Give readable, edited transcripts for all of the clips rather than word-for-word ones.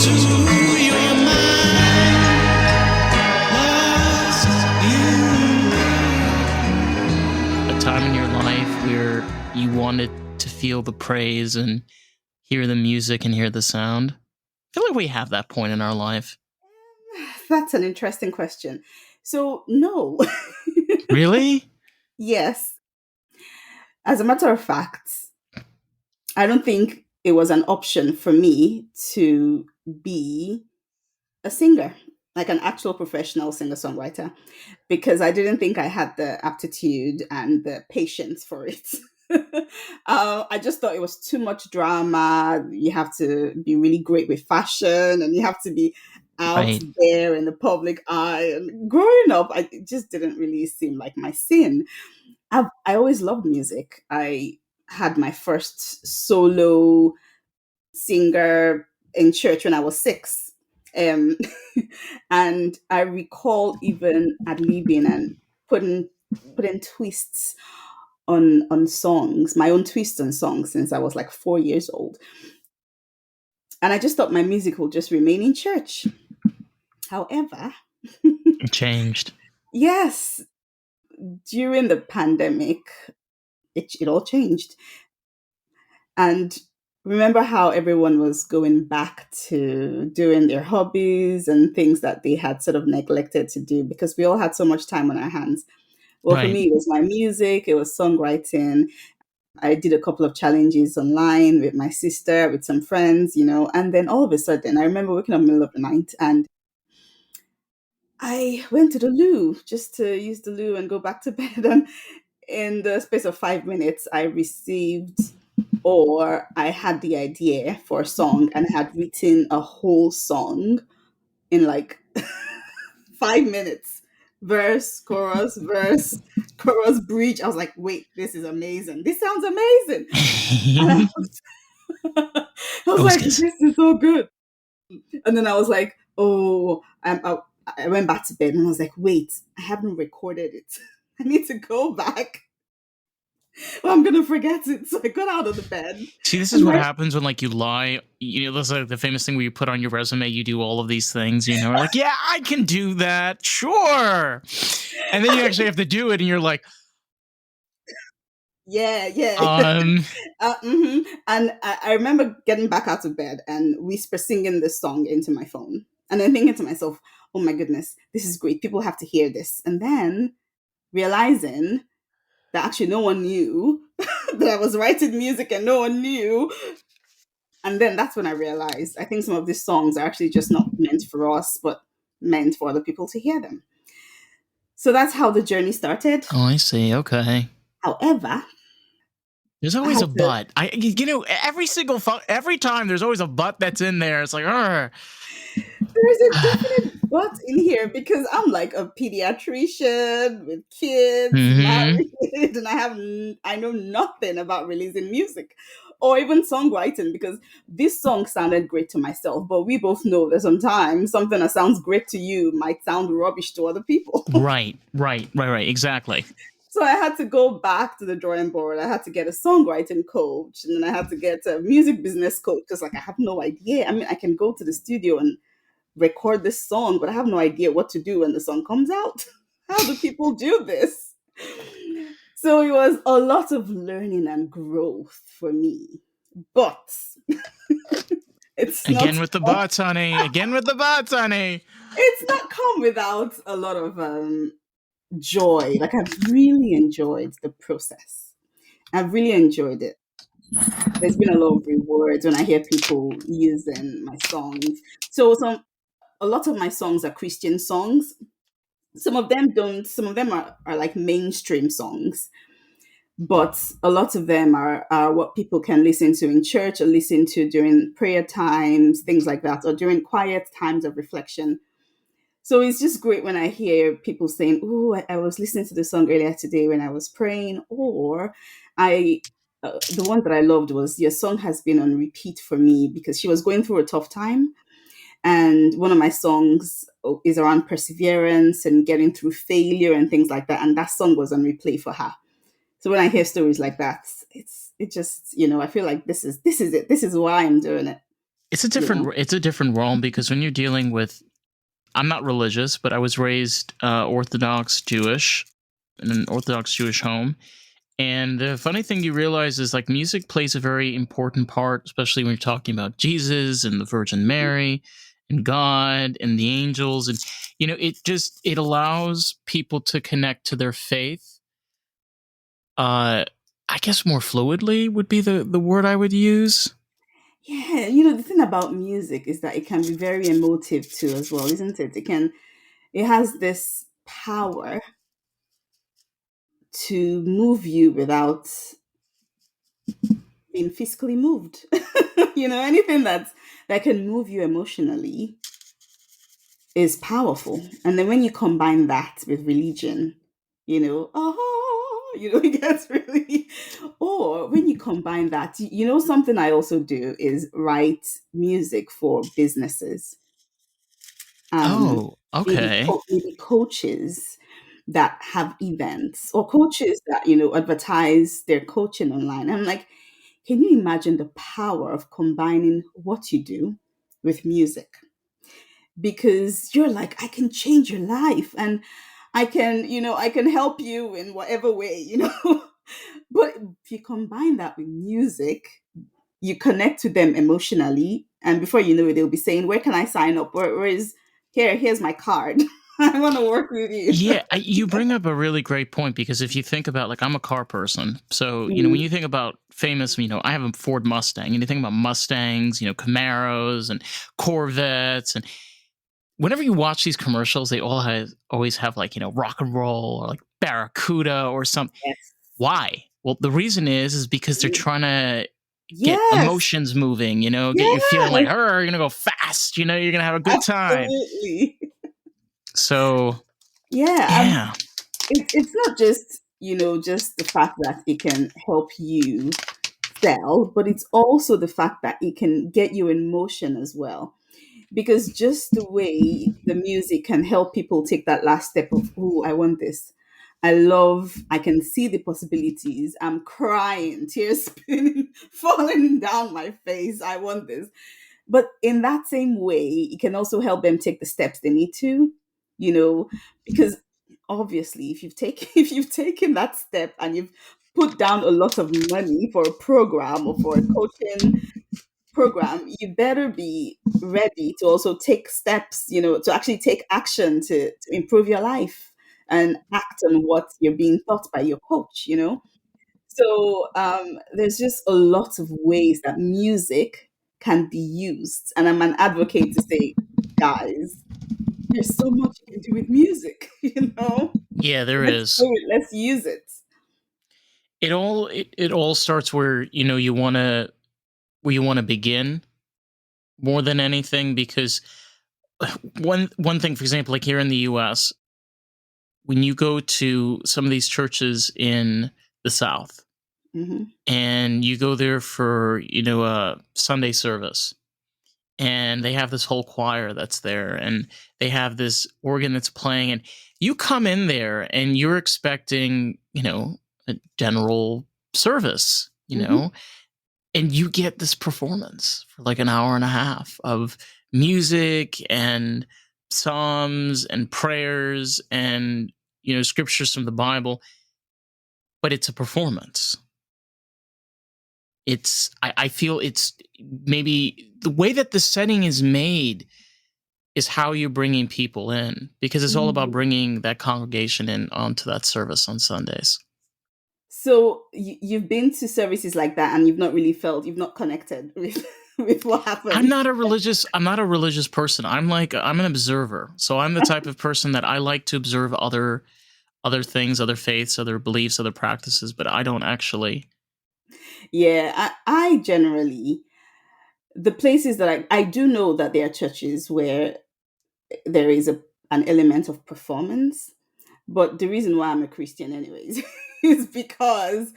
your mind, lost in a time in your life where you wanted to feel the praise and hear the music and hear the sound? I feel like we have that point in our life. That's an interesting question. So, no. Really? Yes. As a matter of fact, I don't think it was an option for me to be a singer, like an actual professional singer songwriter, because I didn't think I had the aptitude and the patience for it. I just thought it was too much drama. You have to be really great with fashion and you have to be out Right. there in the public eye. And growing up, it just didn't really seem like my scene. I always loved music. I had my first solo singer in church when I was 6. Um, and I recall even ad libbing and putting putting twists on songs, my own twists on songs since I was like 4 years old. And I just thought my music would just remain in church. However, It changed. yes, during the pandemic, it all changed. And remember how everyone was going back to doing their hobbies and things that they had sort of neglected to do because we all had so much time on our hands. Well, for Right. me, it was my music, it was songwriting. I did a couple of challenges online with my sister, with some friends, and then all of a sudden, I remember waking up in the middle of the night and I went to the loo just to use the loo and go back to bed. And in the space of 5 minutes, I received or I had the idea for a song and had written a whole song in like 5 minutes. Verse, chorus, bridge. I was like, wait, this is amazing. This sounds amazing. And I was Always like, good. this is so good. And then I was like, oh, I went back to bed and I was like, wait, I haven't recorded it. I need to go back. Well, I'm gonna forget it. So I got out of the bed. See, this is And what my happens when like you lie. That's like the famous thing where you put on your resume, you do all of these things, we're like, yeah, I can do that, sure. And then you actually have to do it, and you're like, yeah. um, And I remember getting back out of bed and whisper singing this song into my phone. And then thinking to myself, oh my goodness, this is great. People have to hear this. And then realizing that actually no one knew that I was writing music and no one knew. And then that's when I realized I think some of these songs are actually just not meant for us, but meant for other people to hear them. So that's how the journey started. oh, I see, okay. However, There's I always had a to but. Every time there's always a but that's in there. It's like, There's a definite but in here because I'm like a pediatrician with kids, mm-hmm. married, and I know nothing about releasing music or even songwriting because this song sounded great to myself. But we both know that sometimes something that sounds great to you might sound rubbish to other people. Right, exactly. So I had to go back to the drawing board. I had to get a songwriting coach, and then I had to get a music business coach because, like, I have no idea. I mean, I can go to the studio and record this song, but I have no idea what to do when the song comes out. How do people do this? So it was a lot of learning and growth for me. But it's not Again with the bots, honey. Again with the bots, honey. it's not come without a lot of joy. Like I've really enjoyed the process. I've really enjoyed it. There's been a lot of rewards when I hear people using my songs. So a lot of my songs are Christian songs. Some of them don't, some of them are like mainstream songs, but a lot of them are what people can listen to in church or listen to during prayer times, things like that, or during quiet times of reflection. So it's just great when I hear people saying, oh, I was listening to the song earlier today when I was praying, or I, the one that I loved was your song has been on repeat for me because she was going through a tough time. And one of my songs is around perseverance and getting through failure and things like that. And that song was on replay for her. So when I hear stories like that, it just, I feel like this is it. This is why I'm doing it. you know. it's a different realm because when you're dealing with, I'm not religious, but I was raised Orthodox Jewish in an Orthodox Jewish home. And the funny thing you realize is like music plays a very important part, especially when you're talking about Jesus and the Virgin Mary and God and the angels. And, it allows people to connect to their faith. I guess more fluidly would be the word I would use. Yeah, the thing about music is that it can be very emotive too, as well, isn't it? It has this power to move you without being physically moved. Anything that can move you emotionally is powerful. And then when you combine that with religion, it gets really. Or when you combine that, something I also do is write music for businesses, Oh, maybe okay. maybe coaches that have events, or coaches that advertise their coaching online. I'm like, can you imagine the power of combining what you do with music? Because you're like, I can change your life, and I can help you in whatever way. But if you combine that with music, you connect to them emotionally, and before you know it, they'll be saying, where can I sign up? Where is here's my card. I want to work with you. Yeah, you bring up a really great point because if you think about, like, I'm a car person. So, when Mm, you think about famous, I have a Ford Mustang, and you think about Mustangs, Camaros and Corvettes. And whenever you watch these commercials, they always have, like, rock and roll or like Barracuda or something. yes. Why? Well, the reason is because they're trying to get Yes. emotions moving, get you feeling like, Yes. you're going to go fast, you're going to have a good time. Absolutely. So, Yeah. And yeah. it's not just the fact that it can help you sell, but it's also the fact that it can get you in motion as well. Because just the way the music can help people take that last step of, oh, I want this. I can see the possibilities. I'm crying, tears spinning, falling down my face. I want this. But in that same way, it can also help them take the steps they need to, you know, because obviously if you've taken if you've taken that step and you've put down a lot of money for a program or for a coaching program, you better be ready to also take steps, to actually take action to improve your life and act on what you're being taught by your coach. So there's just a lot of ways that music can be used. And I'm an advocate to say, guys, there's so much you can do with music, you know? Yeah, there Let's is. do it, let's use it. It all starts where you want to begin more than anything, because one thing, for example, like here in the US, when you go to some of these churches in the South Hmm. and you go there for a Sunday service, and they have this whole choir that's there, and they have this organ that's playing, and you come in there and you're expecting a general service, Hmm. and you get this performance for like an hour and a half of music and psalms and prayers and scriptures from the Bible, but it's a performance. I feel it's maybe the way that the setting is made is how you're bringing people in, because it's all about bringing that congregation in onto that service on Sundays. So you've been to services like that, and you've not connected with with what I'm happens. not a religious I'm not a religious person. I'm an observer. So I'm the type of person that I like to observe other things, other faiths, other beliefs, other practices, but I don't actually. Yeah, I generally, the places that I do know that there are churches where there is an element of performance, but the reason why I'm a Christian, anyways, is because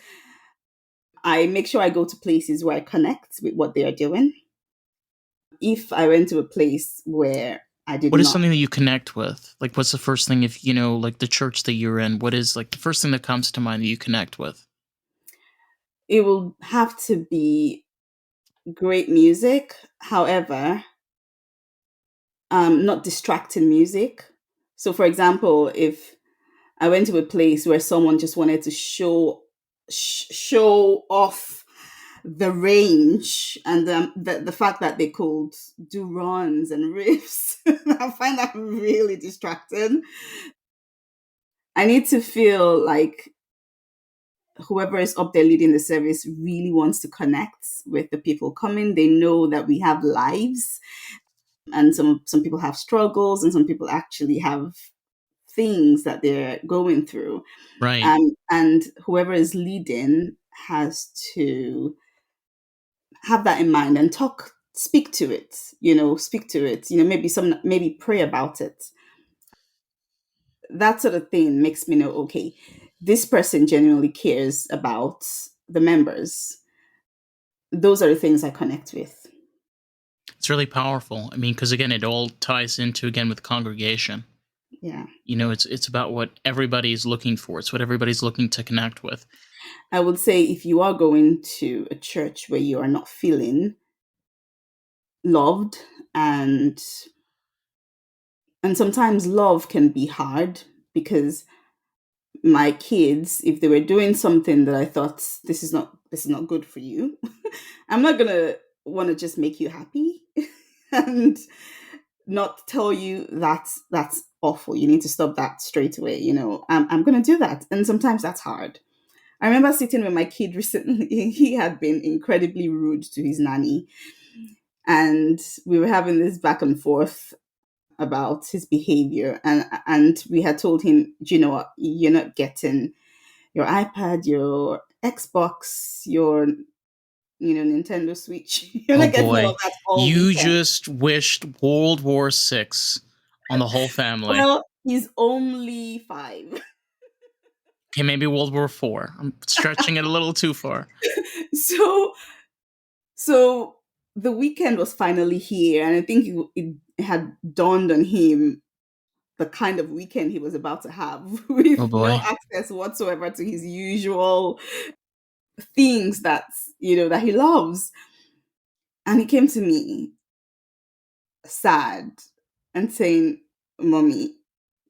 I make sure I go to places where I connect with what they are doing. If I went to a place where I did What is not, something that you connect with? Like, what's the first thing, if like the church that you're in, what is like the first thing that comes to mind that you connect with? it will have to be great music. However, not distracting music. So, for example, if I went to a place where someone just wanted to show off the range and the fact that they could do runs and riffs, I find that really distracting. I need to feel like whoever is up there leading the service really wants to connect with the people coming. They know that we have lives, and some people have struggles, and some people actually have things that they're going through. Right. And whoever is leading has to have that in mind and speak to it. Speak to it. Maybe pray about it. That sort of thing makes me know, okay, this person genuinely cares about the members. Those are the things I connect with. It's really powerful. I mean, because again, it all ties into again with congregation. Yeah. It's about what everybody's looking for. It's what everybody's looking to connect with. I would say if you are going to a church where you are not feeling loved, and sometimes love can be hard, because my kids, if they were doing something that I thought, this is not good for you, I'm not gonna want to just make you happy and not tell you that's awful. You need to stop that straight away. I'm gonna do that, and sometimes that's hard. I remember sitting with my kid recently. He had been incredibly rude to his nanny, and we were having this back and forth about his behavior, and we had told him, "Do you know what, you're not getting your iPad, your Xbox, your Nintendo Switch. You're Oh not getting all boy, of that all you weekend." just wished World War VI on the whole family. Well, he's only 5. Okay, maybe World War IV. I'm stretching it a little too far. so so the weekend was finally here, and I think it had dawned on him the kind of weekend he was about to have, Oh with no boy. access whatsoever to his usual things that he loves. And he came to me sad and saying, "Mommy,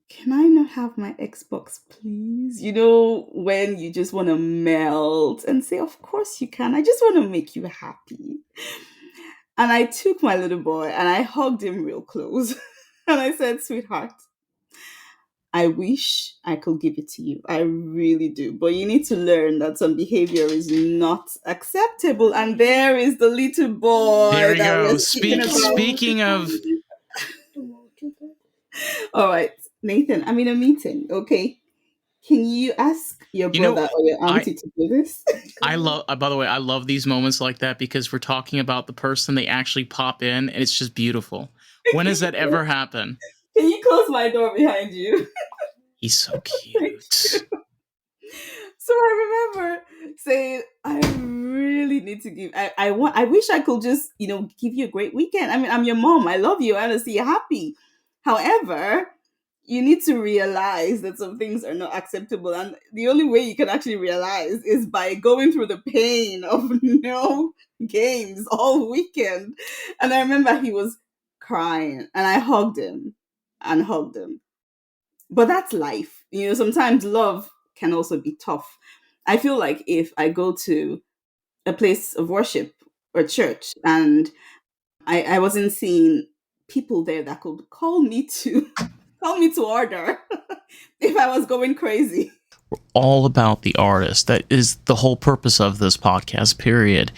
can I not have my Xbox, please?" When you just want to melt and say, "Of course you can. I just want to make you happy." And I took my little boy and I hugged him real close. And I said, "Sweetheart, I wish I could give it to you. I really do. But you need to learn that some behavior is not acceptable." And there is the little There boy we that we're go. speaking Speaking about. of, All right, Nathan, I'm in a meeting. Okay. Can you ask your you know, brother or your I auntie to do this? I love. By the way, I love these moments like that because we're talking about the person they actually pop in, and it's just beautiful. When does that ever happen? Can you close my door behind you? He's so Thank you. cute. So I remember saying, "I really need to give. I wish I could just give you a great weekend. I mean, I'm your mom. I love you. I want to see you happy. However, you need to realize that some things are not acceptable, and the only way you can actually realize is by going through the pain of no games all weekend." And I remember he was crying, and I hugged him and hugged him. But that's life. Sometimes love can also be tough. I feel like if I go to a place of worship or church, and I wasn't seeing people there that could call me to call me to order if I was going crazy. All about the artist. That is the whole purpose of this podcast, period.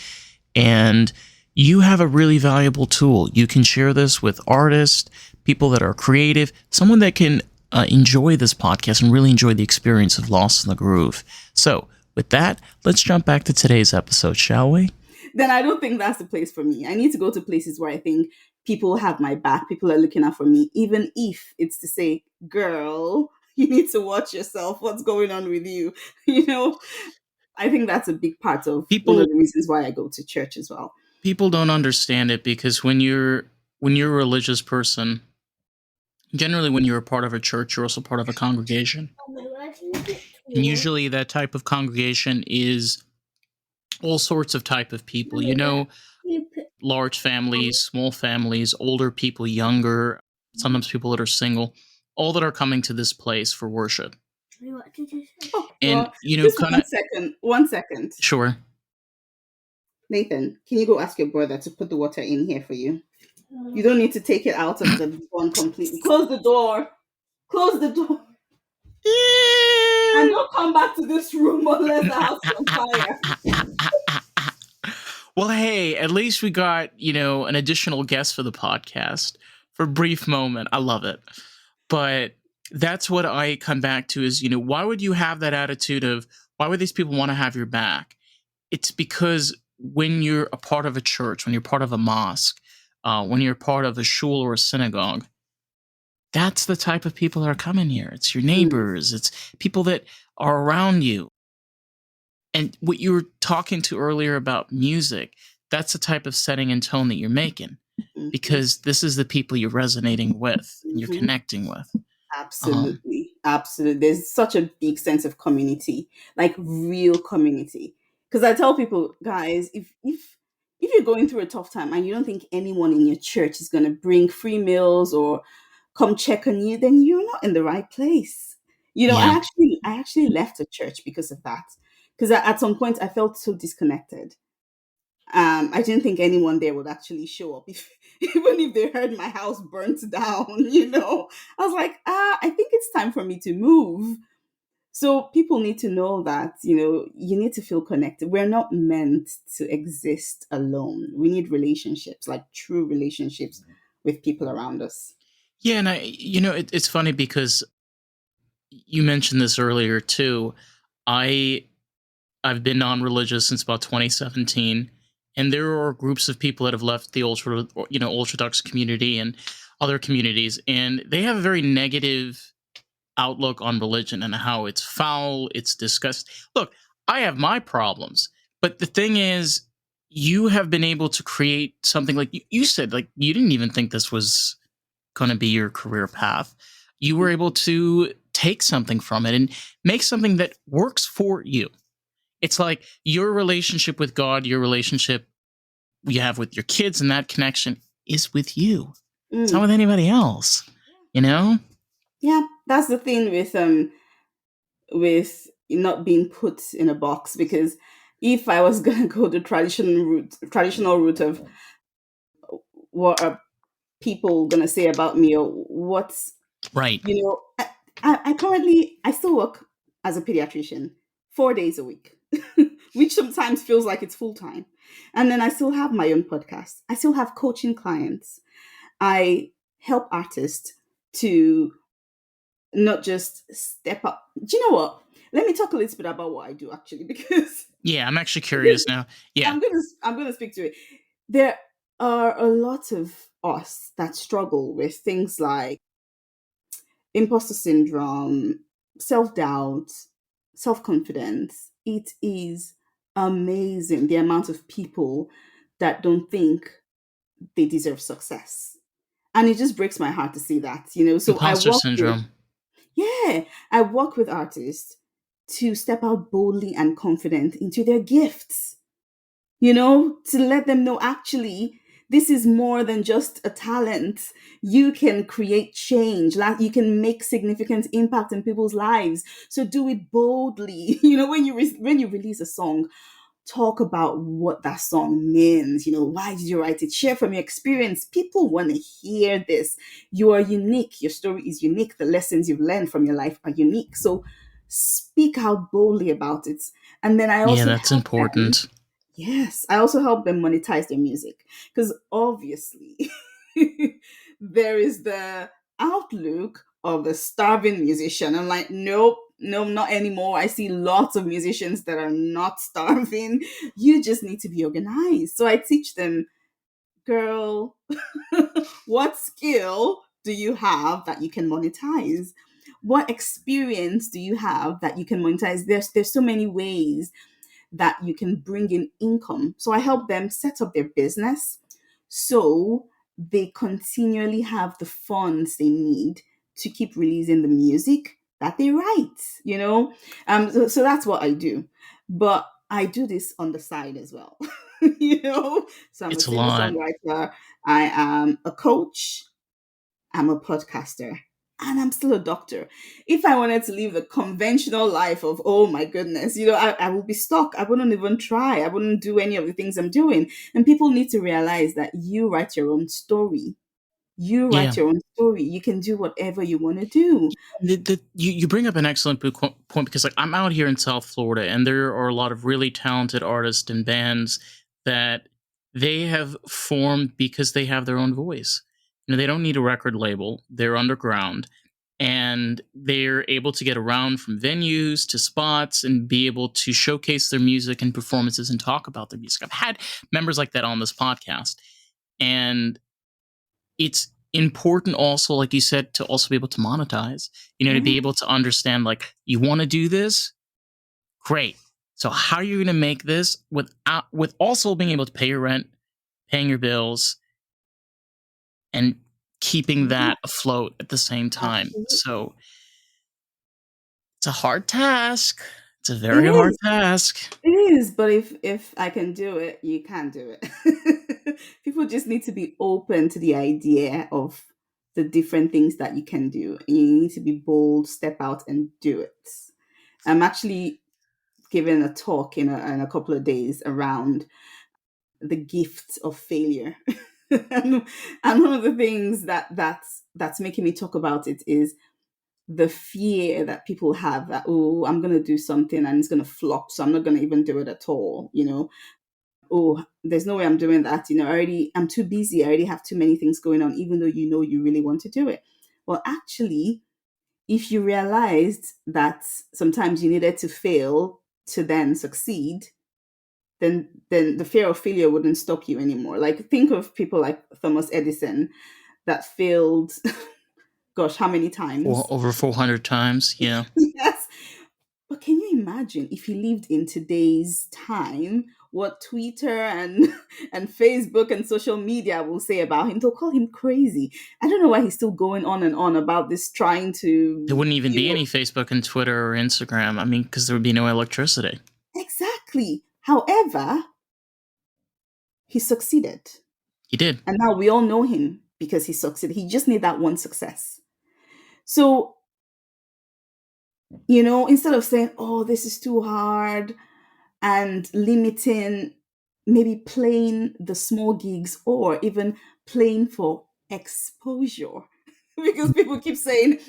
And you have a really valuable tool. You can share this with artists, people that are creative, someone that can enjoy this podcast and really enjoy the experience of Lost in the Groove. So, with that, let's jump back to today's episode, shall we? Then I don't think that's the place for me. I need to go to places where I think people have my back, people are looking out for me, even if it's to say, "Girl, you need to watch yourself. What's going on with you?" You know, I think that's a big part of one People of the reasons why I go to church as well. people don't understand it because when you're a religious person, generally when you're a part of a church, you're also part of a congregation. And usually that type of congregation is all sorts of type of people. large families, small families, older people, younger, sometimes people that are single, all that are coming to this place for worship. Oh, And, well, you know, just kind of, 1 second. 1 second. sure. Nathan, can you go ask your brother to put the water in here for you? You don't need to take it out of the one completely. Close the door. Close the door. And don't come back to this room unless the house is on fire. Well, hey, at least we got, an additional guest for the podcast for a brief moment. I love it. But that's what I come back to is, why would you have that attitude of why would these people want to have your back? It's because when you're a part of a church, when you're part of a mosque, when you're part of a shul or a synagogue, that's the type of people that are coming here. It's your Mm, neighbors, it's people that are around you. And what you were talking to earlier about music, that's the type of setting and tone that you're making mhm, because this is the people you're resonating with and you're mhm. connecting with. Um, Absolutely. Absolutely. There's such a big sense of community, like real community. Because I tell people, guys, if you're going through a tough time and you don't think anyone in your church is going to bring free meals or come check on you, then you're not in the right place. yeah, I actually left a church because of that. Because at some point I felt so disconnected. I didn't think anyone there would actually show up if even if they heard my house burnt down. I was like, I think it's time for me to move. So people need to know that, you need to feel connected. We're not meant to exist alone. We need relationships, like true relationships with people around us. yeah, and it's funny because you mentioned this earlier too. I I've been non-religious since about 2017, and there are groups of people that have left the Orthodox community and other communities, and they have a very negative outlook on religion and how it's foul, it's disgusting. Look, I have my problems, but the thing is, you have been able to create something like you said, like you didn't even think this was going to be your career path. You were able to take something from it and make something that works for you. It's like your relationship with God, your relationship you have with your kids, and that connection is with you. It's not Mm. with anybody else, you know? Yeah, that's the thing with not being put in a box, because if I was gonna go the traditional route of what are people gonna say about me, or what's Right. you know I currently I still work as a pediatrician 4 days a week, which sometimes feels like it's full time. And then I still have my own podcast. I still have coaching clients. I help artists to not just step up. Do you know what? Let me talk a little bit about what I do actually, because Yeah, I'm actually curious now. Yeah. I'm gonna speak to it. There are a lot of us that struggle with things like imposter syndrome, self doubt, self confidence. It is amazing the amount of people that don't think they deserve success. And it just breaks my heart to see that, So Imposter syndrome. I work with artists to step out boldly and confident into their gifts, to let them know actually this is more than just a talent. You can create change, like you can make significant impact in people's lives. So do it boldly. When you release a song, talk about what that song means. Why did you write it? Share from your experience. People want to hear this. You are unique. Your story is unique. The lessons you've learned from your life are unique. So speak out boldly about it. And then I Yeah, also that's help them. important. Yes, I also help them monetize their music, because obviously there is the outlook of the starving musician. I'm like, nope, no, not anymore. I see lots of musicians that are not starving. You just need to be organized. So I teach them, girl, what skill do you have that you can monetize? What experience do you have that you can monetize? There's so many ways that you can bring in income. So I help them set up their business so they continually have the funds they need to keep releasing the music that they write. So that's what I do. But I do this on the side as well. you know. So I'm a It's a singer lot. songwriter. I am a coach. I'm a podcaster. And I'm still a doctor. If I wanted to live the conventional life of, oh my goodness, I would be stuck. I wouldn't even try. I wouldn't do any of the things I'm doing. And people need to realize that you write your own story. You Yeah. write your own story. You can do whatever you want to do. You bring up an excellent point because like I'm out here in South Florida and there are a lot of really talented artists and bands that they have formed because they have their own voice. They don't need a record label. They're underground and they're able to get around from venues to spots and be able to showcase their music and performances and talk about their music. I've had members like that on this podcast, and it's important also, like you said, to also be able to monetize, to Yeah. be able to understand, like, you want to do this, great. So how are you going to make this with also being able to pay your rent, paying your bills, and keeping Yeah, that afloat at the same time? absolutely. So it's a hard task. It's a It very hard is. task. It is, but if I can do it, you can do it. People just need to be open to the idea of the different things that you can do. You need to be bold, step out and do it. I'm actually giving a talk in a couple of days around the gift of failure. And one of the things that's making me talk about it is the fear that people have that, oh, I'm going to do something and it's going to flop, so I'm not going to even do it at all. Oh, there's no way I'm doing that. I'm too busy. I already have too many things going on, even though you really want to do it. Well, actually, if you realized that sometimes you needed to fail to then succeed, then the fear of failure wouldn't stop you anymore. Like, think of people like Thomas Edison that failed, gosh, how many For times? over 400 times, yeah. Yes. But can you imagine if he lived in today's time, what Twitter and and Facebook and social media will say about him? They'll call him crazy. I don't know why he's still going on and on about this, trying There to, wouldn't even be any Facebook and Twitter or Instagram. I mean, because there would be no electricity. exactly. However, he succeeded. He did. And now we all know him because he succeeded. He just need that one success. So, instead of saying, oh, this is too hard, and limiting, maybe playing the small gigs or even playing for exposure. Because people keep saying,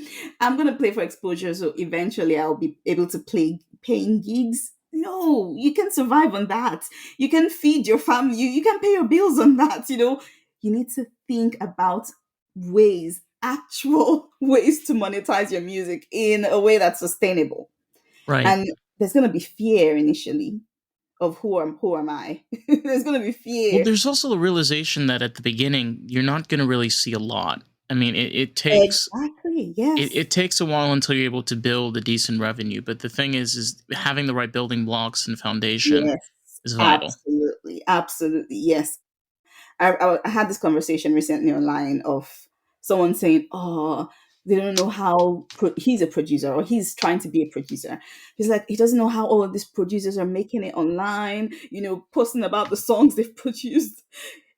I'm going to play for exposure, so eventually I'll be able to play paying gigs. No, you can survive on that. You can feed your family. You can pay your bills on that. You need to think about ways, actual ways to monetize your music in a way that's sustainable. Right. And there's going to be fear initially of who am I? There's going to be Well, fear. there's also the realization that at the beginning, you're not going to really see a lot. I mean, it takes Exactly. it, Yes. it takes a while until you're able to build a decent revenue. But the thing is having the right building blocks and foundation Yes. is vital. Absolutely. Absolutely. Yes. I had this conversation recently online of someone saying, "Oh, they don't know how he's a producer or he's trying to be a producer." He's like, he doesn't know how all of these producers are making it online, posting about the songs they've produced.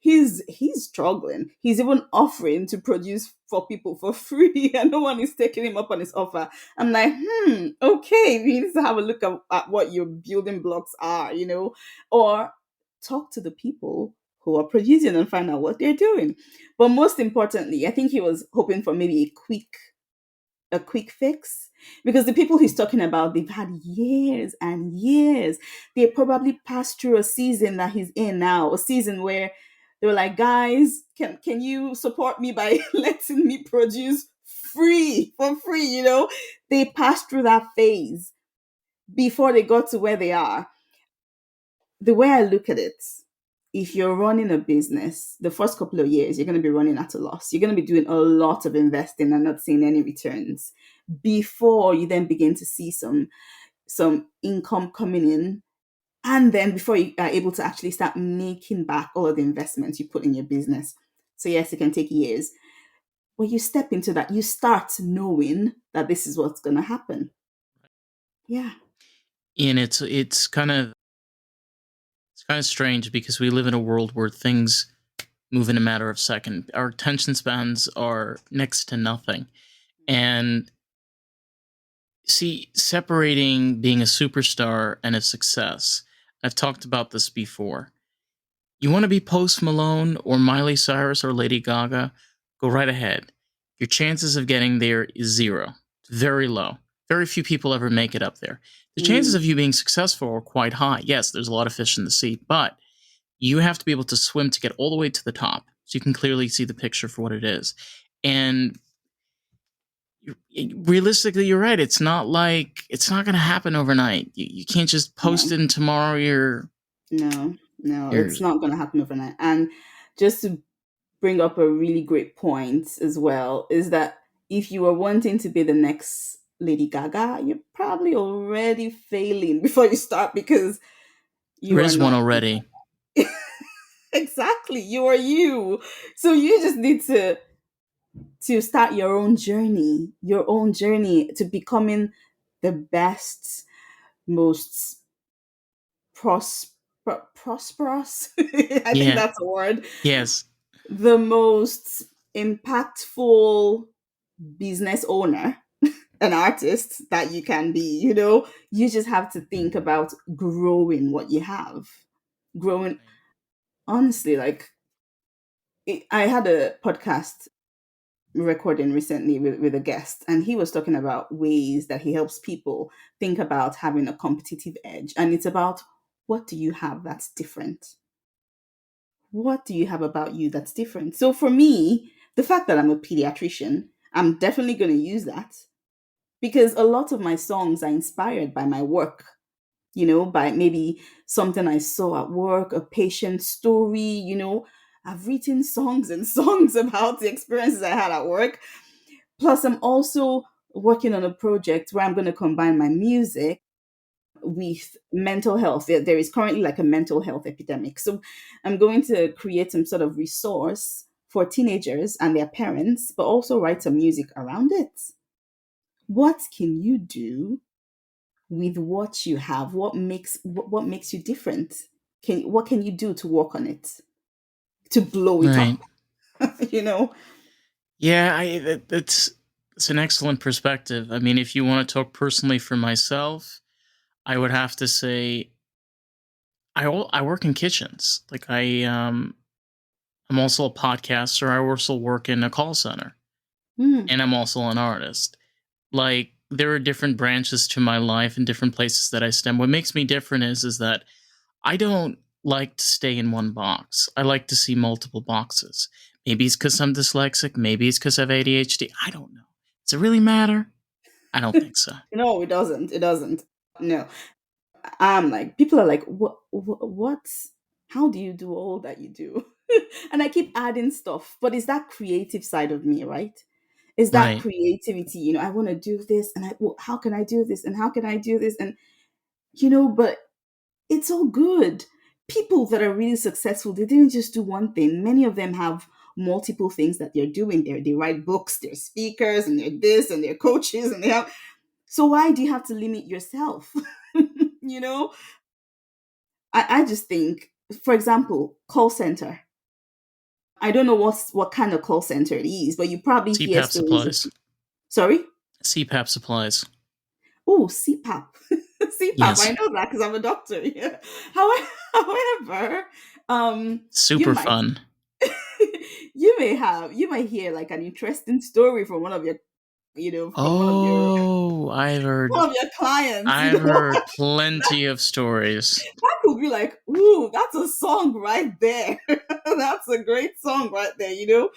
He's struggling. He's even offering to produce for people for free, and no one is taking him up on his offer. I'm like, okay, we need to have a look at what your building blocks are, or talk to the people who are producing and find out what they're doing. But most importantly, I think he was hoping for maybe a quick fix, because the people he's talking about, they've had years and years. They probably passed through a season that he's in now, a season where they were like, guys, can you support me by letting me produce for free, they passed through that phase before they got to where they are. The way I look at it, if you're running a business, the first couple of years, you're going to be running at a loss. You're going to be doing a lot of investing and not seeing any returns before you then begin to see some income coming in. And then before you are able to actually start making back all of the investments you put in your business. So yes, it can take years. But you step into that, you start knowing that this is what's going to happen. Yeah. And it's kind of It's kind of strange because we live in a world where things move in a matter of seconds. Our attention spans are next to nothing. And see, separating being a superstar and a success, I've talked about this before. You want to be Post Malone or Miley Cyrus or Lady Gaga? Go right ahead. Your chances of getting there is zero. Very low. Very few people ever make it up there. The chances Mm, of you being successful are quite high. Yes, there's a lot of fish in the sea, but you have to be able to swim to get all the way to the top so you can clearly see the picture for what it is. And realistically, you're right. It's not going to happen overnight. You can't just post no, it and tomorrow no, you're it's not going to happen overnight. And just to bring up a really great point as well is that if you are wanting to be the next Lady Gaga, you're probably already failing before you start because there you are is one not already. exactly you are you. So you just need to start your own journey to becoming the best, most prosperous. I think Yeah. that's a word. Yes. The most impactful business owner, an artist that you can be, you just have to think about growing what you have. Growing, honestly, like I had a podcast recording recently with a guest, and he was talking about ways that he helps people think about having a competitive edge. And it's about, what do you have that's different? What do you have about you that's different? So for me, the fact that I'm a pediatrician, I'm definitely going to use that because a lot of my songs are inspired by my work, by maybe something I saw at work, a patient story. I've written songs and songs about the experiences I had at work. Plus, I'm also working on a project where I'm going to combine my music with mental health. There is currently like a mental health epidemic. So I'm going to create some sort of resource for teenagers and their parents, but also write some music around it. What can you do with what you have? What makes you different? What can you do to work on it, to blow it Right. up? you know? Yeah, it's an excellent perspective. I mean, if you want to talk personally for myself, I would have to say I work in kitchens. I'm also a podcaster. I also work in a call center, Hmm. and I'm also an artist. Like there are different branches to my life and different places that I stem. What makes me different is that I don't like to stay in one box. I like to see multiple boxes. Maybe it's because I'm dyslexic. Maybe it's because I have ADHD. I don't know. Does it really matter? I don't think so. No, it doesn't. It doesn't. No. I'm like, people are like, what? How do you do all that you do? And I keep adding stuff, but it's that creative side of me, right? Is that Right. creativity? I want to do this, and how can I do this, and how can I do this, and but it's all good. People that are really successful, they didn't just do one thing. Many of them have multiple things that they're doing. They write books, they're speakers, and they're this, and they're coaches, and they have. So why do you have to limit yourself? you know, I just think, for example, call center. I don't know what kind of call center it is, but you probably hear CPAP stories of. supplies. Sorry. CPAP supplies. Oh, CPAP. CPAP. I Yes. know that because I'm a doctor. Yeah. However, you Super might fun. you might hear like an interesting story from one of your from Oh, one of your clients. I've heard plenty of stories. That could be like, ooh, that's a song right there. That's a great song right there.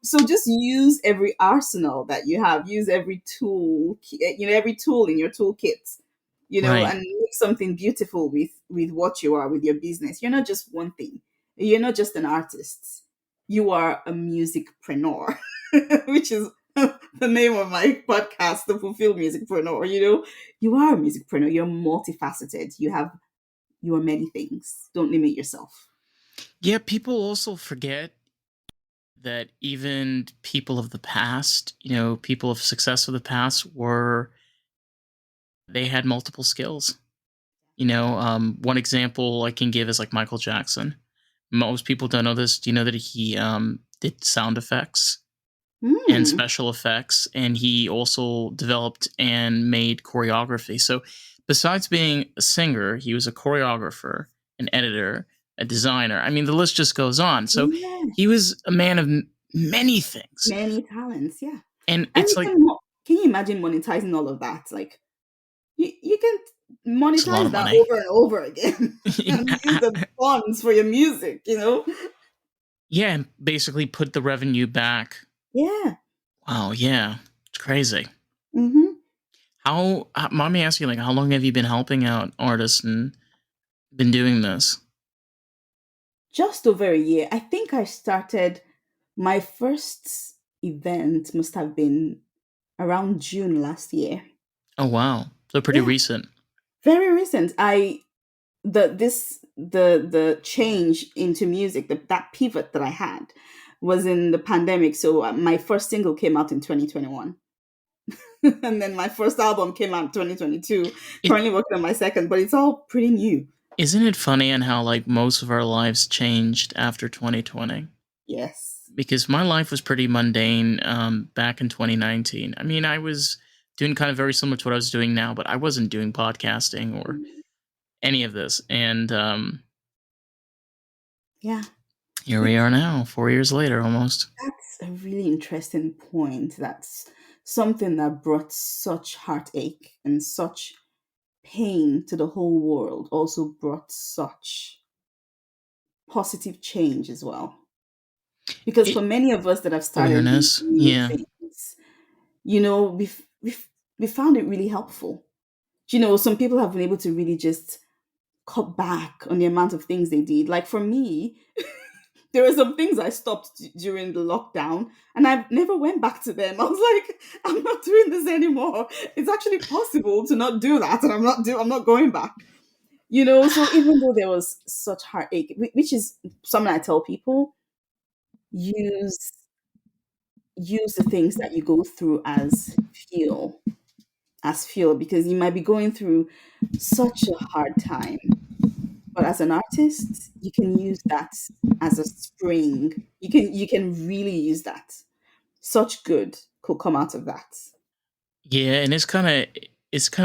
So just use every arsenal that you have. Use every tool, every tool in your toolkit, Right. and make something beautiful with what you are, with your business. You're not just one thing. You're not just an artist. You are a musicpreneur, which is the name of my podcast, the Fulfill Musicpreneur. You are a musicpreneur. You're multifaceted. You are many things. Don't limit yourself. Yeah, people also forget that even people of the past, people of success of the past they had multiple skills. One example I can give is like Michael Jackson. Most people don't know this. Do you know that he did sound effects and Mm, special effects, and he also developed and made choreography. So, besides being a singer, he was a choreographer, an editor, a designer. I mean, the list just goes on. So, yeah, he was a man of many things, many talents. Yeah, and and it's like can you imagine monetizing all of that? Like you can it's a lot monetize of that money. over and over again and use the funds for your music. Yeah, and basically put the revenue back. Yeah. Wow, yeah, it's crazy. Mm-hmm. Mind me asking, like, how long have you been helping out artists and been doing this? Just over a year. I think I started my first event must have been around June last year. Oh, wow. So pretty Yeah, recent. very recent. The change into music, that pivot that I had was in the pandemic. So my first single came out in 2021. And then my first album came out in 2022. It Currently working on my second, but it's all pretty new. isn't it funny and how like most of our lives changed after 2020? Yes. Because my life was pretty mundane back in 2019. I mean, I was doing kind of very similar to what I was doing now, but I wasn't doing podcasting or Mm, any of this. And yeah. here we It's are now, 4 years later almost. That's a really interesting point. That's something that brought such heartache and such pain to the whole world, also brought such positive change as well. Because It, for many of us that have started these awareness. new Yeah. things, we found it really helpful. Some people have been able to really just cut back on the amount of things they did. Like for me, there were some things I stopped during the lockdown, and I never went back to them. I was like, I'm not doing this anymore. It's actually possible to not do that, and I'm not going back. So even though there was such heartache, which is something I tell people, use use the things that you go through fuel, as fuel, because you might be going through such a hard time, but as an artist, you can use that as a spring. You can really use that. Such good could come out of that. Yeah, and it's kind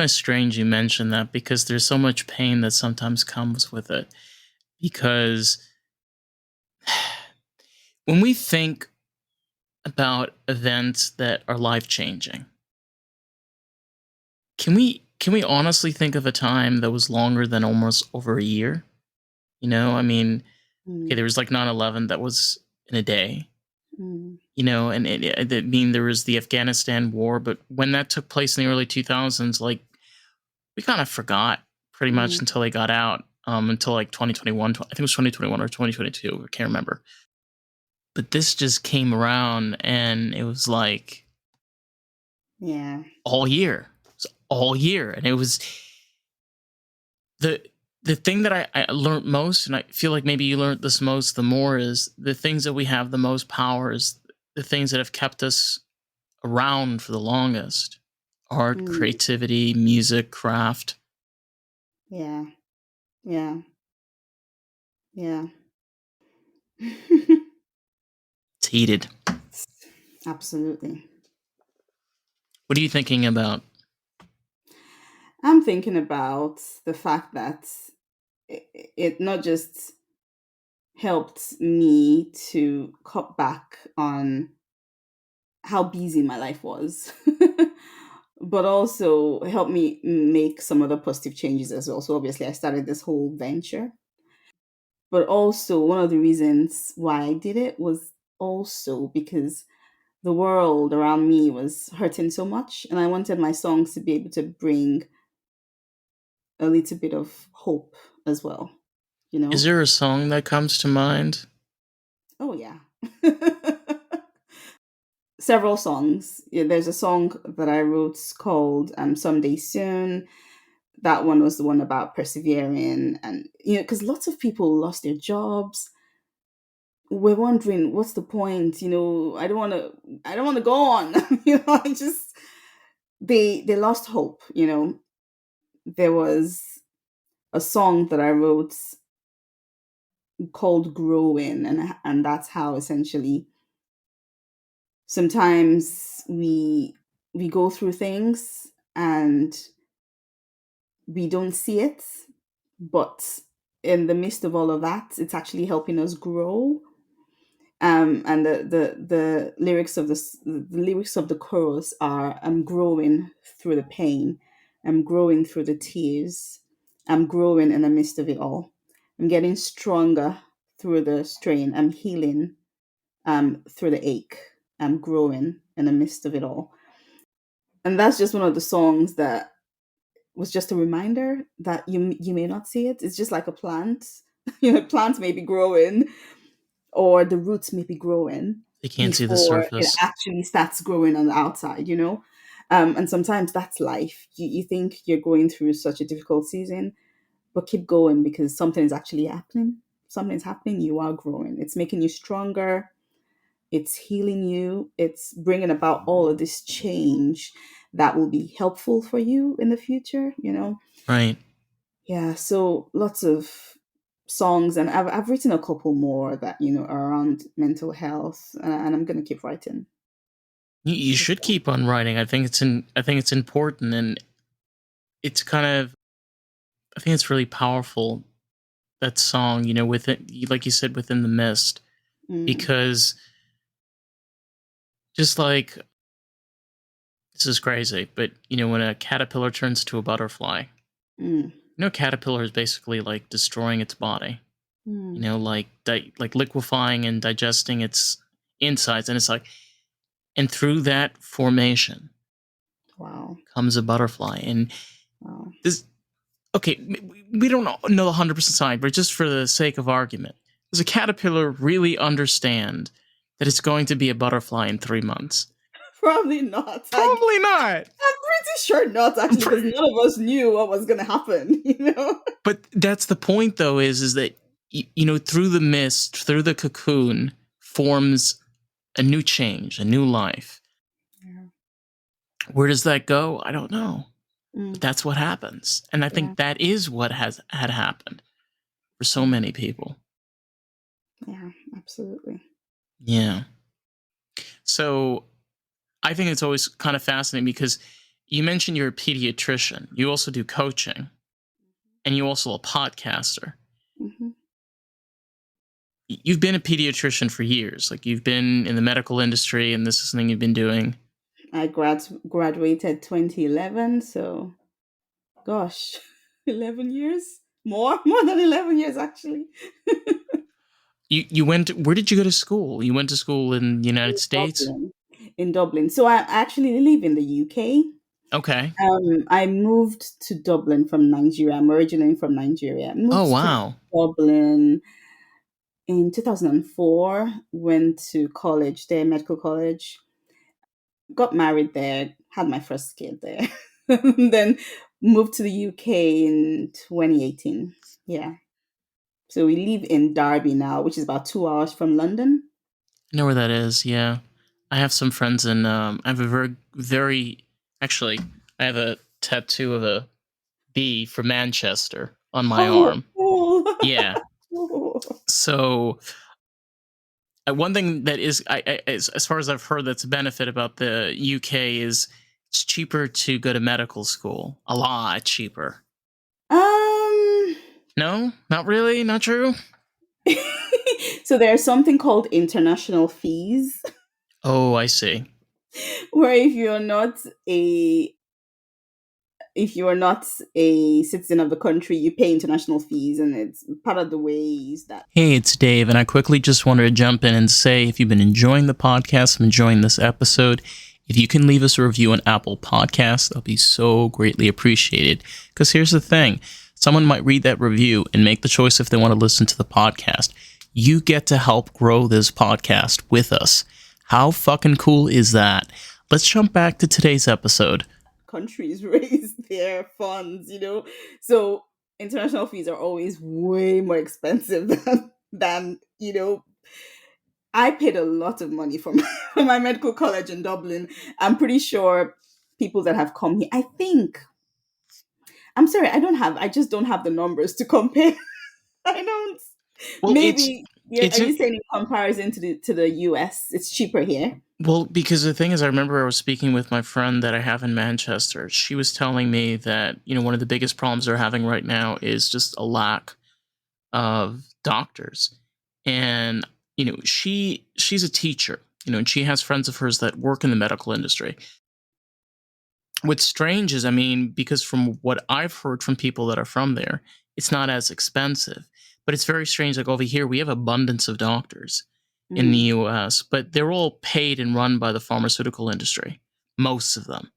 of strange you mentioned that because there's so much pain that sometimes comes with it. Because when we think about events that are life changing, can we honestly think of a time that was longer than almost over a year? I mean, okay, Mm, there was like 9/11 that was in a day. mm, And I mean there was the Afghanistan war, but when that took place in the early 2000s, like we kind of forgot pretty much mm. until they got out, until like 2021. I think it was 2021 or 2022. I can't remember. But this just came around, and it was like Yeah. all year. It's all year, and it was the the thing that I learned most, and I feel like maybe you learned this most. The more is the things that we have the most power is the things that have kept us around for the longest: art, Mm, creativity, music, craft. yeah. Yeah. Yeah. It's heated. Absolutely. What are you thinking about? I'm thinking about the fact that it not just helped me to cut back on how busy my life was, but also helped me make some other positive changes as well. So obviously, I started this whole venture, but also one of the reasons why I did it was also because the world around me was hurting so much, and I wanted my songs to be able to bring a little bit of hope as well. You Is know? there a song that comes to mind? Oh yeah. Several songs. Yeah, there's a song that I wrote called "Someday Soon." That one was the one about persevering, and because lots of people lost their jobs. We're wondering what's the point. I don't want to go on. I just they lost hope. There was a song that I wrote called "Growing," and that's how essentially sometimes we go through things and we don't see it, but in the midst of all of that, it's actually helping us grow. And the lyrics of the lyrics of the chorus are, "I'm growing through the pain, I'm growing through the tears, I'm growing in the midst of it all, I'm getting stronger through the strain, I'm healing through the ache, I'm growing in the midst of it all." And that's just one of the songs that was just a reminder that you may not see it. It's just like a plant. Plants may be growing, or the roots may be growing They can't see the before it surface. actually starts growing on the outside. And sometimes that's life. You think you're going through such a difficult season, but keep going because something is actually happening. Something's happening. You are growing. It's making you stronger. It's healing you. It's bringing about all of this change that will be helpful for you in the future. Right. Yeah, so lots of songs, and I've written a couple more that are around mental health, and I'm gonna keep writing. You should keep on writing. I think it's important, and it's kind of, I think it's really powerful, that song, with it, like you said, within the mist, Mm, because just like, this is crazy, but when a caterpillar turns to a butterfly, mm, caterpillar is basically like destroying its body, mm. like like liquefying and digesting its insides, and it's like, and through that formation Wow, comes a butterfly, and wow. this, okay, we don't know the 100% science, but just for the sake of argument, does a caterpillar really understand that it's going to be a butterfly in 3 months? Probably not. I'm Probably not. pretty sure not I'm actually, pre- because none of us knew what was gonna happen. but that's the point, though, is that through the mist, through the cocoon, forms a new change, a new life. Yeah. Where does that go? I don't know, but Mm, that's what happens, and I yeah, think that is what had happened for so yeah, many people. yeah, absolutely. Yeah. So I think it's always kind of fascinating because you mentioned you're a pediatrician. You also do coaching, and you also a podcaster. Hmm. You've been a pediatrician for years. Like, you've been in the medical industry, and this is something you've been doing. I graduated 2011, so gosh, 11 years, more than 11 years actually. You went. Where did you go to school? You went to school in the In United States. Dublin. In Dublin. So I actually live in the UK. Okay. I moved to Dublin from Nigeria. I'm originally from Nigeria. I Oh, moved to wow. Dublin in 2004. Went to college there, medical college. Got married there. Had my first kid there. Then moved to the UK in 2018. Yeah. So we live in Derby now, which is about 2 hours from London. I know where that is. Yeah, I have some friends in. I have a very actually. I have a tattoo of a bee from Manchester on my Oh, arm. cool. Yeah. Cool. So, one thing that is, as far as I've heard, that's a benefit about the UK is it's cheaper to go to medical school. A lot cheaper. Um, No, not really. Not true. so there's something called international fees, Oh, I see. where a if you are not a citizen of the country, you pay international fees, and it's part of the ways that. Hey, it's Dave, and I quickly just wanted to jump in and say, if you've been enjoying the podcast, I'm enjoying this episode, if you can leave us a review on Apple Podcasts, that'll be so greatly appreciated. Because here's the thing, someone might read that review and make the choice if they want to listen to the podcast. You get to help grow this podcast with us. How fucking cool is that? Let's jump back to today's episode. Countries raise their funds. So international fees are always way more expensive than. I paid a lot of money for for my medical college in Dublin. I'm pretty sure people that have come here, I'm sorry, I just don't have the numbers to compare. I don't. Well, Maybe, yeah, are it's you in, saying in comparison to the US, it's cheaper here? well, because the thing is, I remember I was speaking with my friend that I have in Manchester. She was telling me that, one of the biggest problems they're having right now is just a lack of doctors. And, she's a teacher, and she has friends of hers that work in the medical industry. What's strange is, I mean, because from what I've heard from people that are from there, it's not as expensive. But it's very strange. Like over here, we have abundance of doctors in the Mm, US, but they're all paid and run by the pharmaceutical industry, most of them.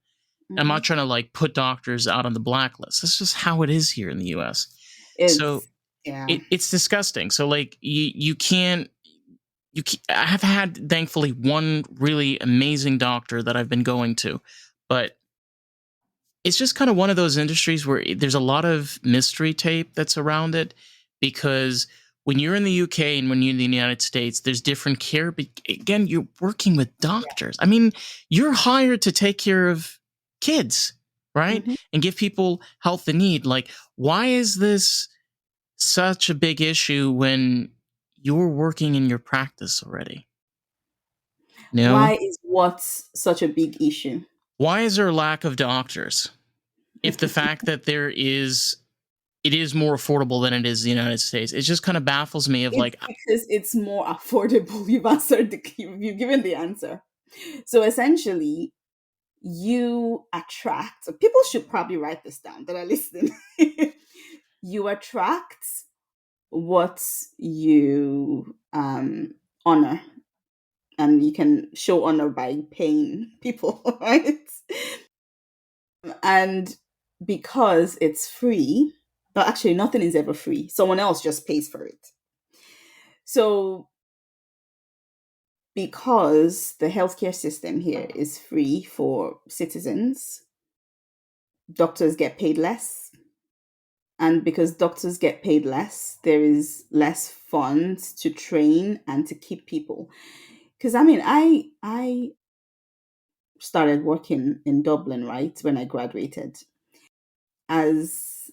I'm hmm. not trying to like put doctors out on the blacklist. That's just how it is here in the US. So It's yeah. it's disgusting. So like you can't I have had thankfully one really amazing doctor that I've been going to, but it's just kind of one of those industries where there's a lot of mystery tape that's around it, because when you're in the UK and when you're in the United States, there's different care. But again, you're working with doctors. I mean, you're hired to take care of kids, right? Hmm. And give people health they need. Like, why is this such a big issue when you're working in your practice already? You know, Why is what such a big issue? why is there a lack of doctors? If the fact that it is more affordable than it is the United States. It just kind of baffles me of It's like, because it's more affordable. You've answered you've given the answer. So essentially, you attract. People should probably write this down that are listening. You attract what you honor, and you can show honor by paying people, right? And because it's free, but actually nothing is ever free. Someone else just pays for it. So because the healthcare system here is free for citizens, doctors get paid less. And because doctors get paid less, there is less funds to train and to keep people. Because I mean, I started working in Dublin, right, when I graduated. As